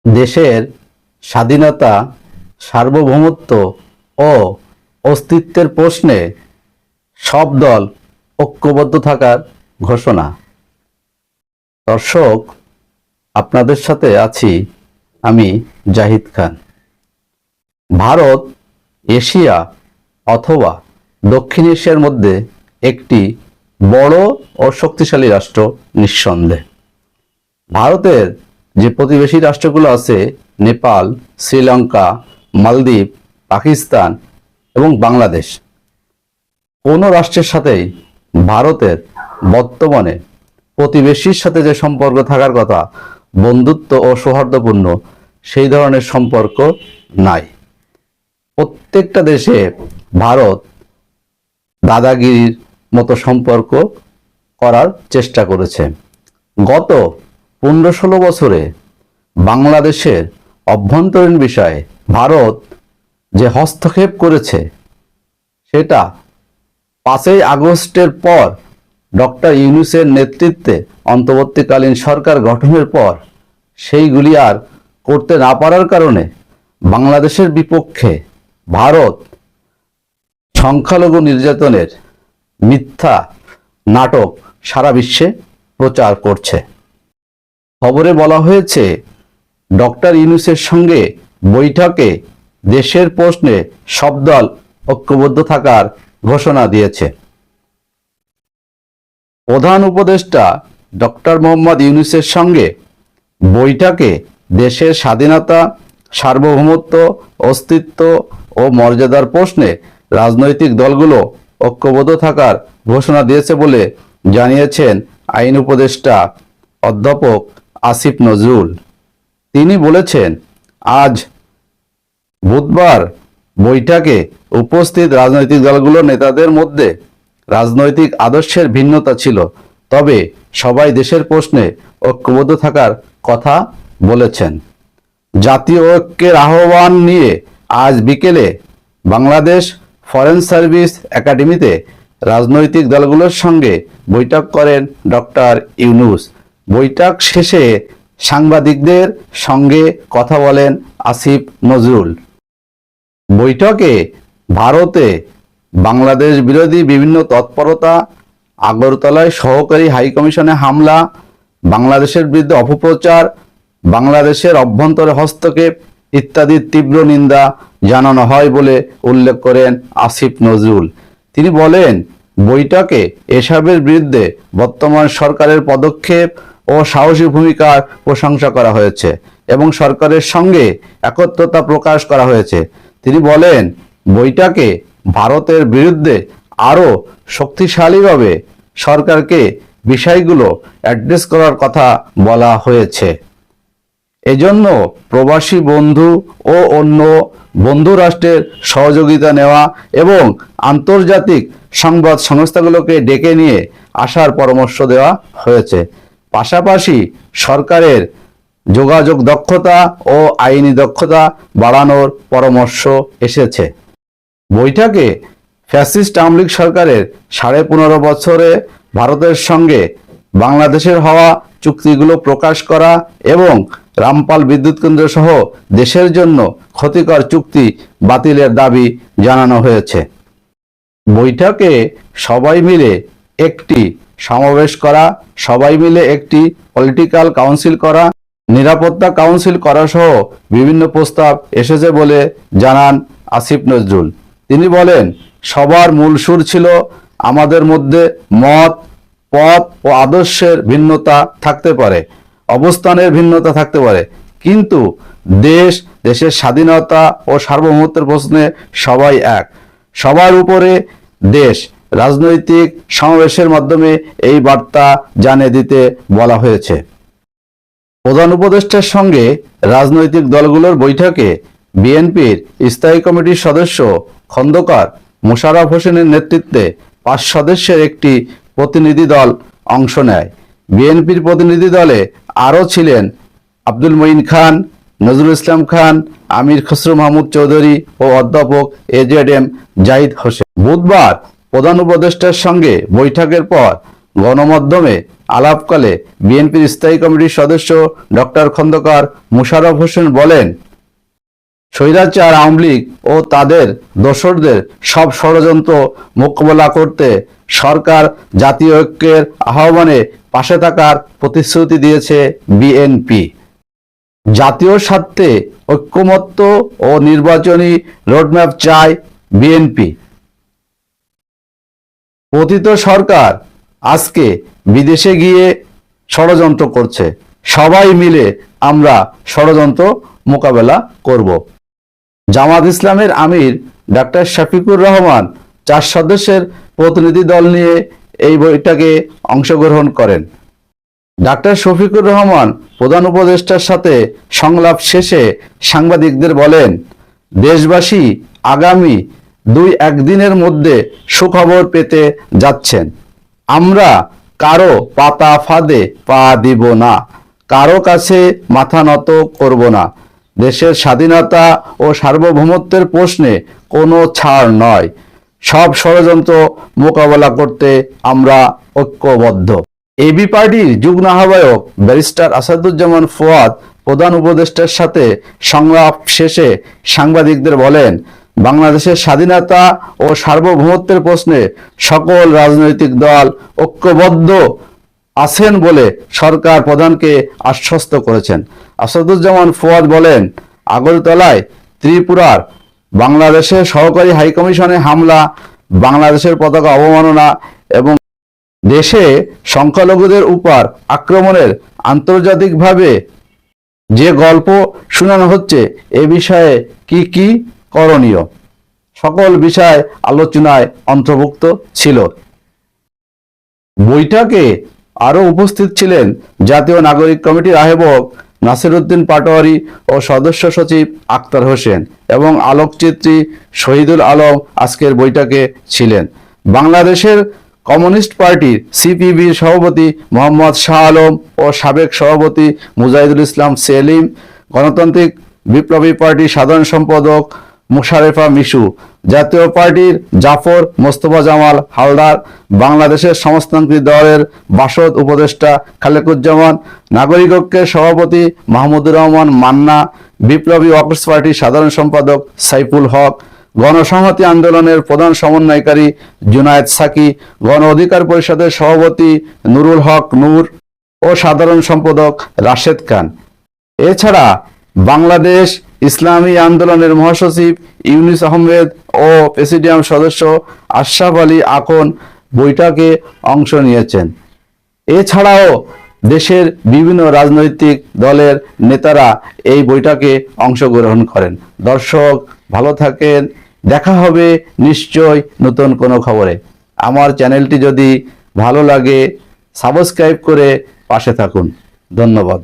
দেশের স্বাধীনতা, সার্বভৌমত্ব ও অস্তিত্বের প্রশ্নে সব দল ঐক্যবদ্ধ থাকার ঘোষণা। দর্শক, আপনাদের সাথে আছি আমি জাহিদ খান। ভারত এশিয়া অথবা দক্ষিণ এশিয়ার মধ্যে একটি বড় ও শক্তিশালী রাষ্ট্র নিঃসন্দেহে। ভারতের যে প্রতিবেশী রাষ্ট্রগুলো আছে, নেপাল, শ্রীলঙ্কা, মালদ্বীপ, পাকিস্তান এবং বাংলাদেশ, কোনো রাষ্ট্রের সাথেই ভারতের বর্তমানে প্রতিবেশীর সাথে যে সম্পর্ক থাকার কথা, বন্ধুত্ব ও সৌহার্দ্যপূর্ণ, সেই ধরনের সম্পর্ক নাই। প্রত্যেকটা দেশে ভারত দাদাগিরির মতো সম্পর্ক করার চেষ্টা করেছে। গত 15-16 বছরে বাংলাদেশের অভ্যন্তরীণ বিষয়ে ভারত যে হস্তক্ষেপ করেছে, সেটা 5ই আগস্টের পর ডক্টর ইউনূসের নেতৃত্বে অন্তর্বর্তীকালীন সরকার গঠনের পর সেইগুলি আর করতে না পারার কারণে বাংলাদেশের বিপক্ষে ভারত সংখ্যালঘু নির্যাতনের মিথ্যা নাটক সারা বিশ্বে প্রচার করছে। খবরে বলা হয়েছে, ডক্টর ইউনূসের সঙ্গে বৈঠকে দেশের প্রশ্নে সব দল ঐক্যবদ্ধ থাকার ঘোষণা দিয়েছে। প্রধান উপদেষ্টা ডক্টর মোহাম্মদ ইউনূসের সঙ্গে বৈঠকে দেশের স্বাধীনতা, সার্বভৌমত্ব, অস্তিত্ব ও মর্যাদার প্রশ্নে রাজনৈতিক দলগুলো ঐক্যবদ্ধ থাকার ঘোষণা দিয়েছে বলে জানিয়েছেন আইন উপদেষ্টা অধ্যাপক আসিফ নজরুল। তিনি বলেছেন, আজ বুধবার বৈঠকে উপস্থিত রাজনৈতিক দলগুলোর নেতাদের মধ্যে রাজনৈতিক আদর্শের ভিন্নতা ছিল, তবে সবাই দেশের প্রশ্নে ঐক্যবদ্ধ থাকার কথা বলেছেন। জাতীয় ঐক্যের আহ্বান নিয়ে আজ বিকেলে বাংলাদেশ ফরেন সার্ভিস একাডেমিতে রাজনৈতিক দলগুলোর সঙ্গে বৈঠক করেন ডক্টর ইউনূস। বৈঠক শেষে সাংবাদিকদের সঙ্গে কথা বলেন আসিফ নজরুল। বৈঠকে ভারতে বাংলাদেশ বিরোধী বিভিন্ন তৎপরতা, আগরতলায় সহকারী হাইকমিশনে হামলা, বাংলাদেশের বিরুদ্ধে অপপ্রচার, বাংলাদেশের অভ্যন্তরে হস্তক্ষেপ ইত্যাদির তীব্র নিন্দা জানানো হয় বলে উল্লেখ করেন আসিফ নজরুল। তিনি বলেন, বৈঠকে এসবের বিরুদ্ধে বর্তমান সরকারের পদক্ষেপ ও সাহসী ভূমিকার প্রশংসা করা হয়েছে এবং সরকারের সঙ্গে একত্রতা প্রকাশ করা হয়েছে। তিনি বলেন, বৈঠকে ভারতের বিরুদ্ধে আরও শক্তিশালীভাবে সরকারকে বিষয়গুলো অ্যাড্রেস করার কথা বলা হয়েছে। এজন্য প্রবাসী বন্ধু ও অন্য বন্ধু রাষ্ট্রের সহযোগিতা নেওয়া এবং আন্তর্জাতিক সংবাদ সংস্থাগুলোকে ডেকে নিয়ে আসার পরামর্শ দেওয়া হয়েছে। পাশাপাশি সরকারের যোগাযোগ দক্ষতা ও আইনি দক্ষতা বাড়ানোর পরামর্শ এসেছে। বৈঠকে ফ্যাসিস্ট আওয়ামী লীগ সরকারের 15.5 বছরে ভারতের সঙ্গে বাংলাদেশের হওয়া চুক্তিগুলো প্রকাশ করা এবং রামপাল বিদ্যুৎ কেন্দ্র সহ দেশের জন্য ক্ষতিকর চুক্তি বাতিলের দাবি জানানো হয়েছে। বৈঠকে সবাই মিলে একটি সমাবেশ করা, সবাই মিলে একটি পলিটিক্যাল কাউন্সিল করা, নিরাপত্তা কাউন্সিল করা সহ বিভিন্ন প্রস্তাব এসেছে বলে জানান আসিফ নজরুল। তিনি বলেন, সবার মূল সুর ছিল আমাদের মধ্যে মত, পথ ও আদর্শের ভিন্নতা থাকতে পারে, অবস্থানের ভিন্নতা থাকতে পারে, কিন্তু দেশের স্বাধীনতা ও সার্বভৌমত্বের প্রশ্নে সবাই এক। সবার উপরে দেশ। রাজনৈতিক সমাবেশের মাধ্যমে এই বার্তা জানিয়ে দিতে বলা হয়েছে। প্রধান উপদেষ্টার সঙ্গে রাজনৈতিক দলগুলোর বৈঠকে বিএনপির স্থায়ী কমিটির সদস্য খন্দকার মোশাররফ হোসেনের নেতৃত্বে 5 সদস্যের একটি প্রতিনিধি দল অংশ নেয়। বিএনপির প্রতিনিধি দলে আরও ছিলেন আব্দুল মঈন খান, নজরুল ইসলাম খান, আমির খসরু মাহমুদ চৌধুরী ও অধ্যাপক এজেড এম জাহিদ হোসেন। বুধবার প্রধান উপদেষ্টার সঙ্গে বৈঠকের পর গণমাধ্যমে আলাপকালে বিএনপির স্থায়ী কমিটির সদস্য ডক্টর খন্দকার মোশাররফ হোসেন বলেন, স্বৈরাচার আওয়ামী লীগ ও তাদের দোসরদের সব ষড়যন্ত্র মোকাবেলা করতে সরকার জাতীয় ঐক্যের আহ্বানে পাশে থাকার প্রতিশ্রুতি দিয়েছে বিএনপি। জাতীয় স্বার্থে ঐক্যমত্য ও নির্বাচনী রোডম্যাপ চায় বিএনপি। পতিত সরকার আজকে বিদেশে গিয়ে ষড়যন্ত্র করছে, সবাই মিলে আমরা ষড়যন্ত্র মোকাবেলা করব। জামাত ইসলামের আমির ডাক্তার শফিকুর রহমান 4 সদস্যের প্রতিনিধি দল নিয়ে এই বৈঠকে অংশগ্রহণ করেন। ডাক্তার শফিকুর রহমান প্রধান উপদেষ্টার সাথে সংলাপ শেষে সাংবাদিকদের বলেন, দেশবাসী আগামী 2-1 দিনের মধ্যে সুখবর পেতে যাচ্ছেন। আমরা কারো পাতা ফাঁদে পা দিব না, কারো কাছে মাথা নত করব না। দেশের স্বাধীনতা ও সার্বভৌমত্বের প্রশ্নে কোনো ছাড় নয়। সব ষড়যন্ত্র মোকাবেলা করতে আমরা ঐক্যবদ্ধ। এবি পার্টির যুগ্ম আহ্বায়ক ব্যারিস্টার আসাদুজ্জামান ফুয়াদ প্রধান উপদেষ্টার সাথে সংলাপ শেষে সাংবাদিকদের বলেন, বাংলাদেশের স্বাধীনতা ও সার্বভৌমত্বের প্রশ্নে সকল রাজনৈতিক দল ঐক্যবদ্ধ আছেন বলে সরকার প্রধানকে আশ্বস্ত করেছেন। আসাদুজ্জামান ফুয়াদ বলেন, আগরতলায় ত্রিপুরার বাংলাদেশের সহকারী হাইকমিশনে হামলা, বাংলাদেশের পতাকা অবমাননা এবং দেশে সংখ্যালঘুদের উপর আক্রমণের আন্তর্জাতিকভাবে যে গল্প শোনানো হচ্ছে, এ বিষয়ে কি করণীয় সকল বিষয় আলোচনায় অন্তর্ভুক্ত ছিল। বৈঠকে আরও উপস্থিত ছিলেন জাতীয় নাগরিক কমিটির আহ্বায়ক নাসির উদ্দিন পাটোয়ারি ও সদস্য সচিব আক্তার হোসেন এবং আলোকচিত্রী শহীদুল আলম আজকের বৈঠকে ছিলেন। বাংলাদেশের কমিউনিস্ট পার্টির সিপিবির সভাপতি মোহাম্মদ শাহ আলম ও সাবেক সভাপতি মুজাহিদুল ইসলাম সেলিম, গণতান্ত্রিক বিপ্লবী পার্টির সাধারণ সম্পাদক মুশারেফা মিশু, জাতীয় পার্টির জাফর মোস্তফা জামাল হালদার, বাংলাদেশের সমাজতান্ত্রিক দলের বাসদ উপদেষ্টা খালেকুজ্জামান, নাগরিক ঐক্যের সভাপতি মাহমুদুর রহমান মান্না, বিপ্লবী ওয়ার্কার্স পার্টির সাধারণ সম্পাদক সাইফুল হক, গণসংহতি আন্দোলনের প্রধান সমন্বয়কারী জুনায়েদ সাকি, গণ অধিকার পরিষদের সভাপতি নুরুল হক নূর ও সাধারণ সম্পাদক রাশেদ খান। এছাড়া বাংলাদেশ ইসলামী আন্দোলনের মহাসচিব ইউনুস আহমেদ ও প্রেসিডিয়াম সদস্য আশরাফ আলী আকন বৈঠকে অংশ নিয়েছেন। এছাড়াও দেশের বিভিন্ন রাজনৈতিক দলের নেতারা এই বৈঠকে অংশগ্রহণ করেন। দর্শক ভালো থাকেন, দেখা হবে নিশ্চয় নতুন কোনো খবরে। আমার চ্যানেলটি যদি ভালো লাগে সাবস্ক্রাইব করে পাশে থাকুন। ধন্যবাদ।